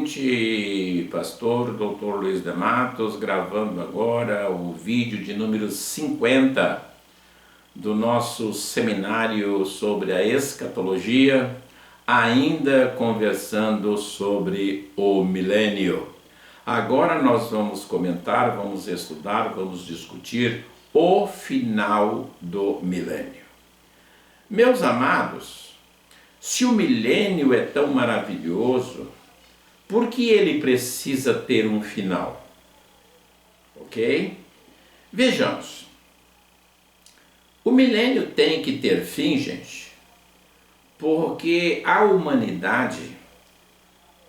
ouvinte, pastor Dr. Luiz de Matos, gravando agora o vídeo de número 50 do nosso seminário sobre a escatologia, ainda conversando sobre o milênio. Agora nós vamos comentar, vamos estudar, vamos discutir o final do milênio. Meus amados, se o milênio é tão maravilhoso, por que ele precisa ter um final? Ok? Vejamos. O milênio tem que ter fim, gente, porque a humanidade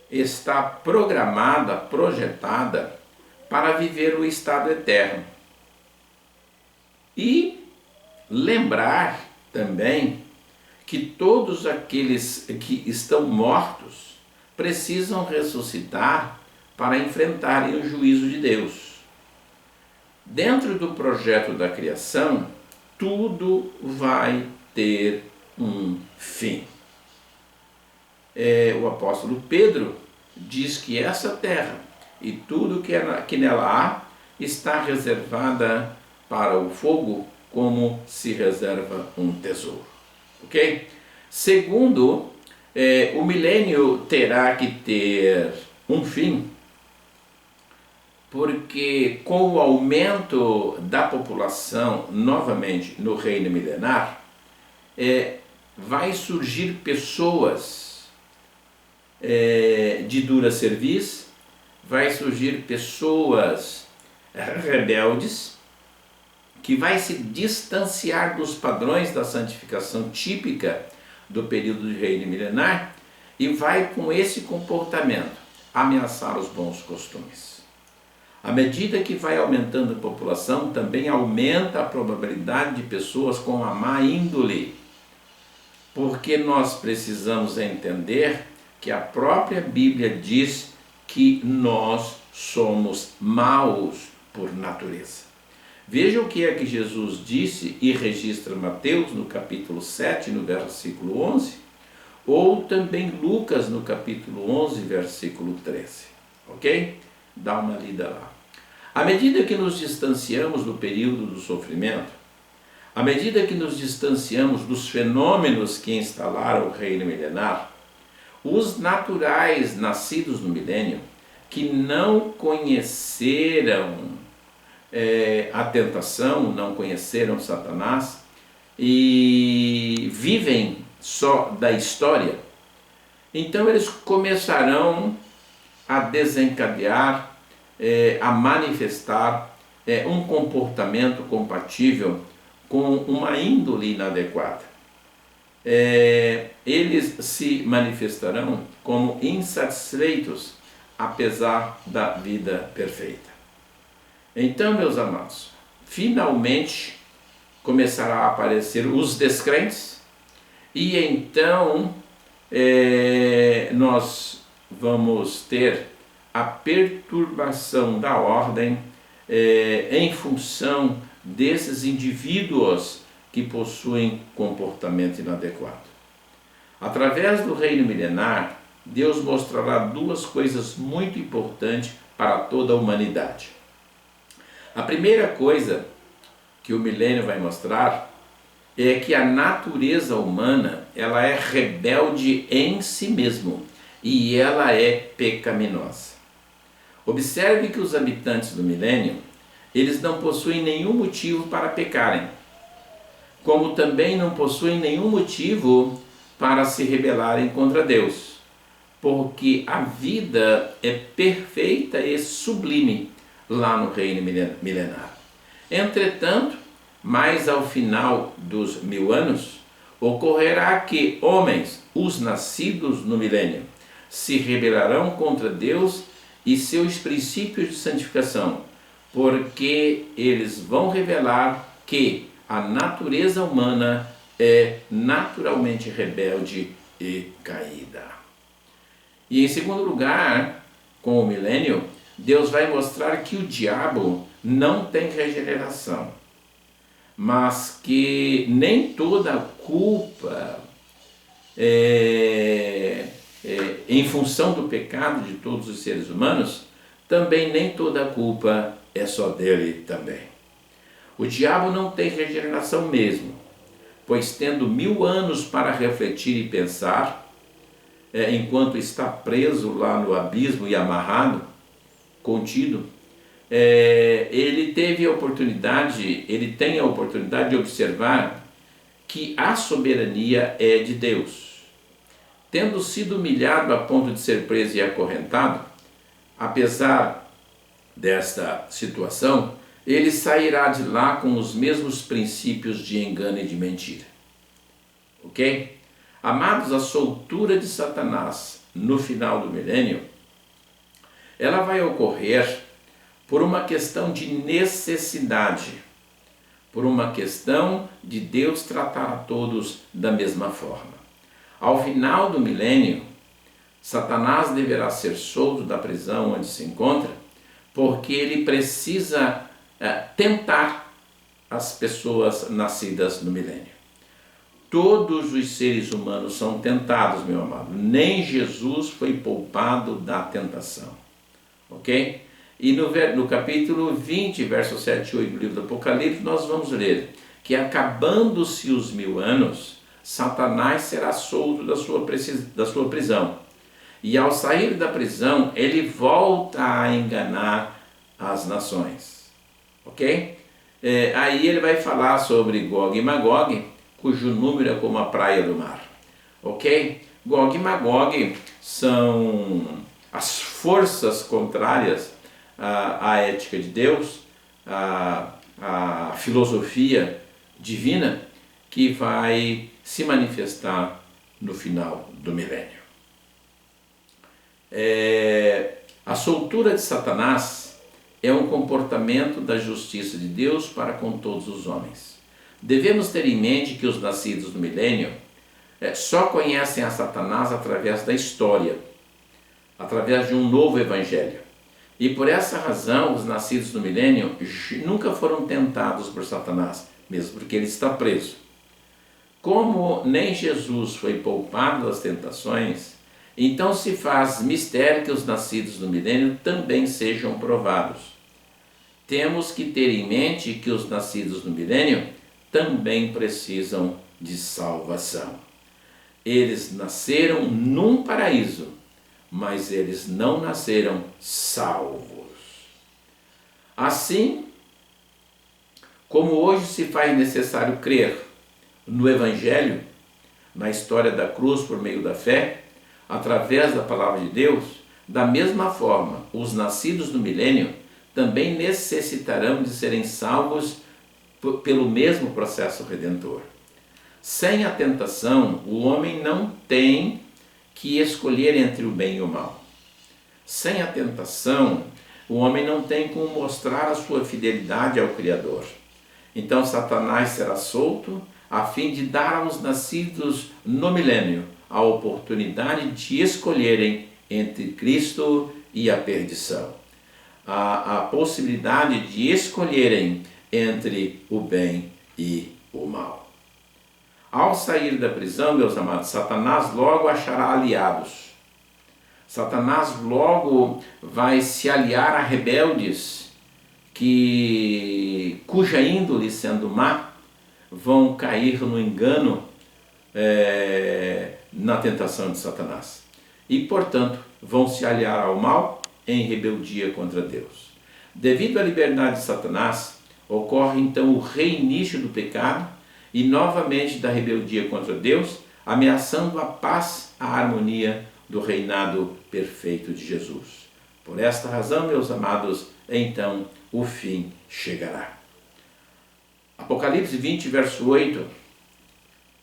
está programada, projetada para viver o estado eterno. E lembrar também que todos aqueles que estão mortos precisam ressuscitar para enfrentarem o juízo de Deus. Dentro do projeto da criação, tudo vai ter um fim. O apóstolo Pedro diz que essa terra e tudo que nela há está reservada para o fogo, como se reserva um tesouro. Ok? Segundo, o milênio terá que ter um fim, porque com o aumento da população novamente no reino milenar, vai surgir pessoas de dura cerviz, vai surgir pessoas rebeldes, que vai se distanciar dos padrões da santificação típica do período de reino milenar e vai com esse comportamento ameaçar os bons costumes. À medida que vai aumentando a população, também aumenta a probabilidade de pessoas com a má índole, porque nós precisamos entender que a própria Bíblia diz que nós somos maus por natureza. Veja o que é que Jesus disse e registra Mateus no capítulo 7, no versículo 11, ou também Lucas no capítulo 11, versículo 13. Ok? Dá uma lida lá. À medida que nos distanciamos do período do sofrimento, à medida que nos distanciamos dos fenômenos que instalaram o reino milenar, os naturais nascidos no milênio, que não conheceram a tentação, não conheceram Satanás e vivem só da história, então eles começarão a desencadear, a manifestar um comportamento compatível com uma índole inadequada. Eles se manifestarão como insatisfeitos apesar da vida perfeita. Então, meus amados, finalmente começará a aparecer os descrentes e então nós vamos ter a perturbação da ordem em função desses indivíduos que possuem comportamento inadequado. Através do reino milenar, Deus mostrará duas coisas muito importantes para toda a humanidade. A primeira coisa que o milênio vai mostrar é que a natureza humana ela é rebelde em si mesmo e ela é pecaminosa. Observe que os habitantes do milênio, eles não possuem nenhum motivo para pecarem, como também não possuem nenhum motivo para se rebelarem contra Deus, porque a vida é perfeita e sublime lá no reino milenar. Entretanto, mais ao final dos 1000 anos, ocorrerá que homens, os nascidos no milênio, se rebelarão contra Deus e seus princípios de santificação, porque eles vão revelar que a natureza humana é naturalmente rebelde e caída. E em segundo lugar, com o milênio, Deus vai mostrar que o diabo não tem regeneração, mas que nem toda a culpa em função do pecado de todos os seres humanos, também nem toda a culpa é só dele também. O diabo não tem regeneração mesmo, pois tendo 1000 anos para refletir e pensar, enquanto está preso lá no abismo e amarrado, contido, ele tem a oportunidade de observar que a soberania é de Deus. Tendo sido humilhado a ponto de ser preso e acorrentado, apesar desta situação, ele sairá de lá com os mesmos princípios de engano e de mentira. Ok? Amados, a soltura de Satanás no final do milênio, ela vai ocorrer por uma questão de necessidade, por uma questão de Deus tratar a todos da mesma forma. Ao final do milênio, Satanás deverá ser solto da prisão onde se encontra, porque ele precisa tentar as pessoas nascidas no milênio. Todos os seres humanos são tentados, meu amado. Nem Jesus foi poupado da tentação. Ok? E no capítulo 20, verso 7 e 8 do livro do Apocalipse, nós vamos ler que acabando-se os 1000 anos, Satanás será solto da sua prisão. E ao sair da prisão, ele volta a enganar as nações. Ok? Aí ele vai falar sobre Gog e Magog, cujo número é como a praia do mar. Ok? Gog e Magog são as forças contrárias à ética de Deus, à filosofia divina, que vai se manifestar no final do milênio. A soltura de Satanás é um comportamento da justiça de Deus para com todos os homens. Devemos ter em mente que os nascidos do milênio só conhecem a Satanás através da história, através de um novo evangelho. E por essa razão, os nascidos do milênio nunca foram tentados por Satanás, mesmo porque ele está preso. Como nem Jesus foi poupado das tentações, então se faz mistério que os nascidos do milênio também sejam provados. Temos que ter em mente que os nascidos do milênio também precisam de salvação. Eles nasceram num paraíso, mas eles não nasceram salvos. Assim, como hoje se faz necessário crer no Evangelho, na história da cruz por meio da fé, através da palavra de Deus, da mesma forma, os nascidos do milênio também necessitarão de serem salvos pelo mesmo processo redentor. Sem a tentação, o homem não tem que escolher entre o bem e o mal. Sem a tentação, o homem não tem como mostrar a sua fidelidade ao Criador. Então Satanás será solto a fim de dar aos nascidos no milênio a oportunidade de escolherem entre Cristo e a perdição. A possibilidade de escolherem entre o bem e o mal. Ao sair da prisão, meus amados, Satanás logo achará aliados. Satanás logo vai se aliar a rebeldes cuja índole, sendo má, vão cair no engano, na tentação de Satanás. E, portanto, vão se aliar ao mal em rebeldia contra Deus. Devido à liberdade de Satanás, ocorre então o reinício do pecado e novamente da rebeldia contra Deus, ameaçando a paz, a harmonia do reinado perfeito de Jesus. Por esta razão, meus amados, então o fim chegará. Apocalipse 20, verso 8,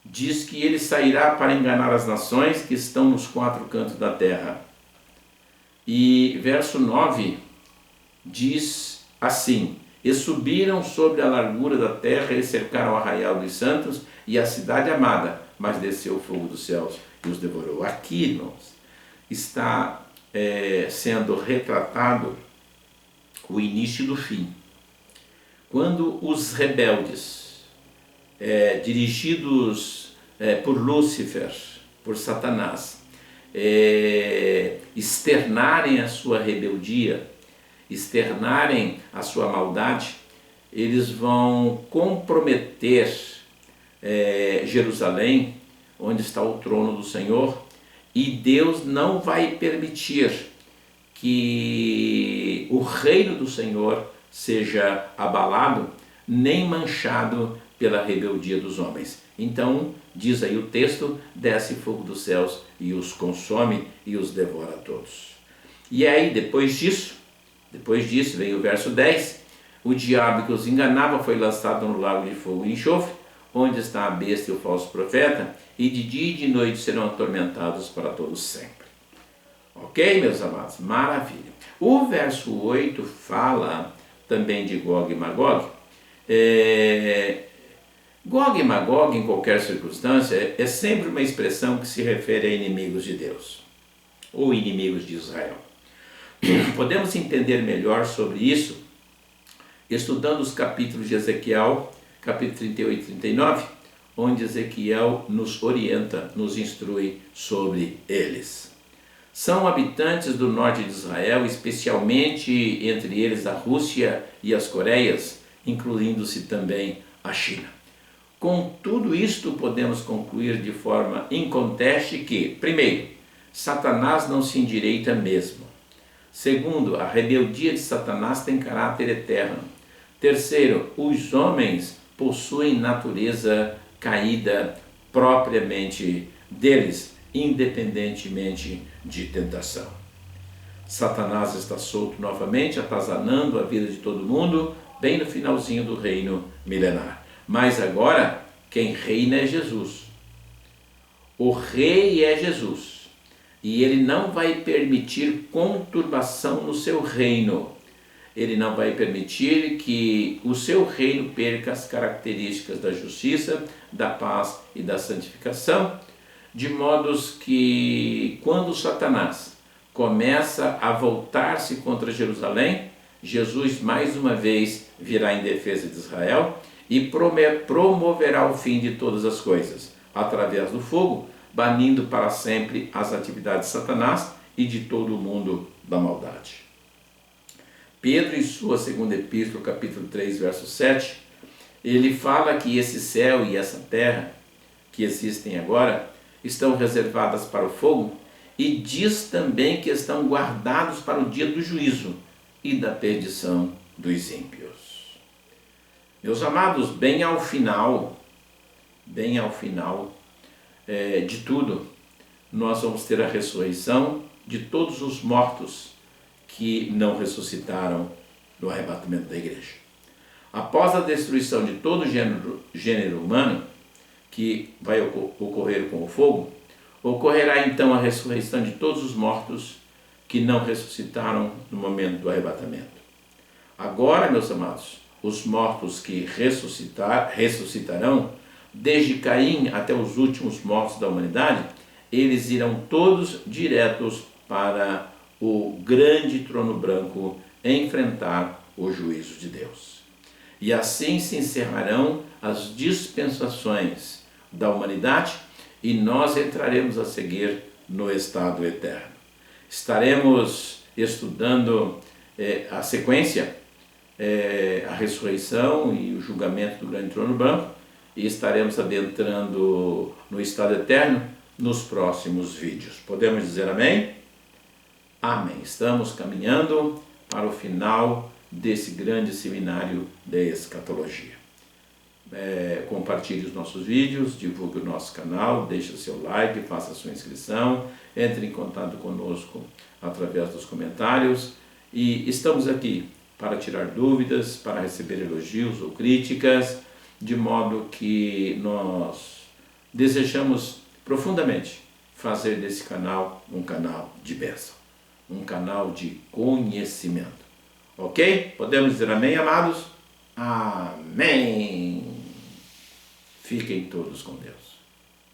diz que ele sairá para enganar as nações que estão nos 4 cantos da terra. E verso 9 diz assim: e subiram sobre a largura da terra e cercaram o arraial dos santos e a cidade amada, mas desceu o fogo dos céus e os devorou. Aqui, irmãos, está sendo retratado o início do fim. Quando os rebeldes, dirigidos por Lúcifer, por Satanás, externarem a sua rebeldia, externarem a sua maldade, eles vão comprometer Jerusalém, onde está o trono do Senhor, e Deus não vai permitir que o reino do Senhor seja abalado, nem manchado pela rebeldia dos homens. Então, diz aí o texto, desce fogo dos céus e os consome e os devora a todos. E aí, depois disso, vem o verso 10, o diabo que os enganava foi lançado no lago de fogo e enxofre, onde está a besta e o falso profeta, e de dia e de noite serão atormentados para todos sempre. Ok, meus amados? Maravilha. O verso 8 fala também de Gog e Magog. Gog e Magog, em qualquer circunstância, é sempre uma expressão que se refere a inimigos de Deus, ou inimigos de Israel. Podemos entender melhor sobre isso estudando os capítulos de Ezequiel, capítulo 38 e 39, onde Ezequiel nos orienta, nos instrui sobre eles. São habitantes do norte de Israel, especialmente entre eles a Rússia e as Coreias, incluindo-se também a China. Com tudo isto, podemos concluir de forma inconteste que, primeiro, Satanás não se endireita mesmo. Segundo, a rebeldia de Satanás tem caráter eterno. Terceiro, os homens possuem natureza caída propriamente deles, independentemente de tentação. Satanás está solto novamente, atazanando a vida de todo mundo, bem no finalzinho do reino milenar. Mas agora, quem reina é Jesus. O rei é Jesus. E ele não vai permitir conturbação no seu reino. Ele não vai permitir que o seu reino perca as características da justiça, da paz e da santificação, de modos que, quando Satanás começa a voltar-se contra Jerusalém, Jesus mais uma vez virá em defesa de Israel e promoverá o fim de todas as coisas, através do fogo, banindo para sempre as atividades de Satanás e de todo o mundo da maldade. Pedro, em sua segunda epístola, capítulo 3, verso 7, ele fala que esse céu e essa terra que existem agora estão reservadas para o fogo e diz também que estão guardados para o dia do juízo e da perdição dos ímpios. Meus amados, bem ao final de tudo, nós vamos ter a ressurreição de todos os mortos que não ressuscitaram no arrebatamento da igreja. Após a destruição de todo o gênero humano, que vai ocorrer com o fogo, ocorrerá então a ressurreição de todos os mortos que não ressuscitaram no momento do arrebatamento. Agora, meus amados, os mortos que ressuscitarão, desde Caim até os últimos mortos da humanidade, eles irão todos diretos para o grande trono branco enfrentar o juízo de Deus. E assim se encerrarão as dispensações da humanidade e nós entraremos a seguir no estado eterno. Estaremos estudando a sequência, a ressurreição e o julgamento do grande trono branco, e estaremos adentrando no estado eterno nos próximos vídeos. Podemos dizer amém? Amém. Estamos caminhando para o final desse grande seminário de escatologia. Compartilhe os nossos vídeos, divulgue o nosso canal, deixe o seu like, faça a sua inscrição, entre em contato conosco através dos comentários e estamos aqui para tirar dúvidas, para receber elogios ou críticas, de modo que nós desejamos profundamente fazer desse canal um canal de bênção, um canal de conhecimento. Ok? Podemos dizer amém, amados? Amém! Fiquem todos com Deus.